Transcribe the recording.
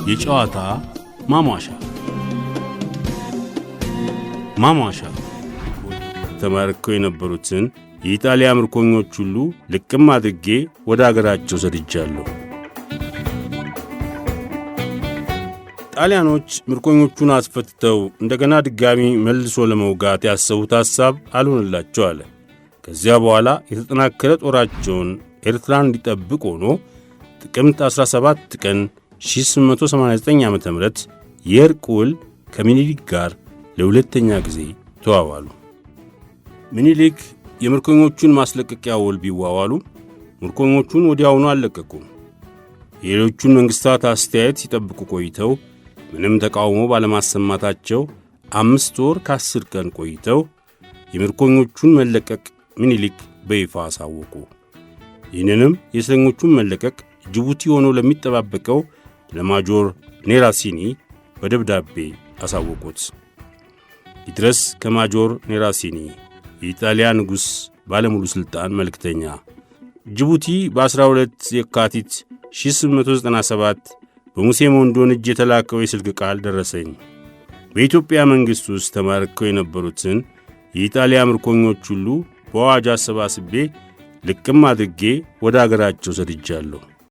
የጨዋታ ማሟሻ ተማርከው የነበሩትን የኢጣሊያ ምርኮኞች ሁሉ ልቅም አድርጌ ወደ አገራቸው ሰድጃለሁ። ጣሊያኖች ምርኮኞቹን አስፈትተው እንደገና ድጋሚ መልሶ ለመውጋት ያሰቡት ሐሳብ አልሆነላቸው አለ። ከዚያ በኋላ የተጠናከረ ጦራቸውን ኤርትራን እንዲጠብቅ ሆኖ ጥቅምት 17 ቀን 1889 ዓ.ም የእርቅ ውል ከምኒልክ ጋር ለሁለተኛ ጊዜ ተዋዋሉ። ምኒልክ የምርኮኞቹን ማስለቀቂያ ውል ቢዋዋሉ ምርኮኞቹን ወዲያውኑ አልለቀቁም። የሌሎቹን መንግሥታት አስተያየት ሲጠብቁ ቆይተው ምንም ተቃውሞ ባለማሰማታቸው 5 ወር ከ10 ቀን ቆይተው የምርኮኞቹን መለቀቅ ምኒልክ በይፋ አሳወቁ። ይህንንም የእስረኞቹን መለቀቅ ጅቡቲ ሆኖ ለሚጠባበቀው ለማጆር ኔራሲኒ በደብዳቤ አሳወቁት። ይድረስ ከማጆር ኔራሲኒ የኢጣሊያ ንጉሥ ባለሙሉ ሥልጣን መልእክተኛ፣ ጅቡቲ በ12 የካቲት 1897 በሙሴ ሞንዶን እጅ የተላከው የስልክ ቃል ደረሰኝ። በኢትዮጵያ መንግሥት ውስጥ ተማርከው የነበሩትን የኢጣሊያ ምርኮኞች ሁሉ በአዋጅ አሰባስቤ ልቅም አድርጌ ወደ አገራቸው ሰድጃለሁ።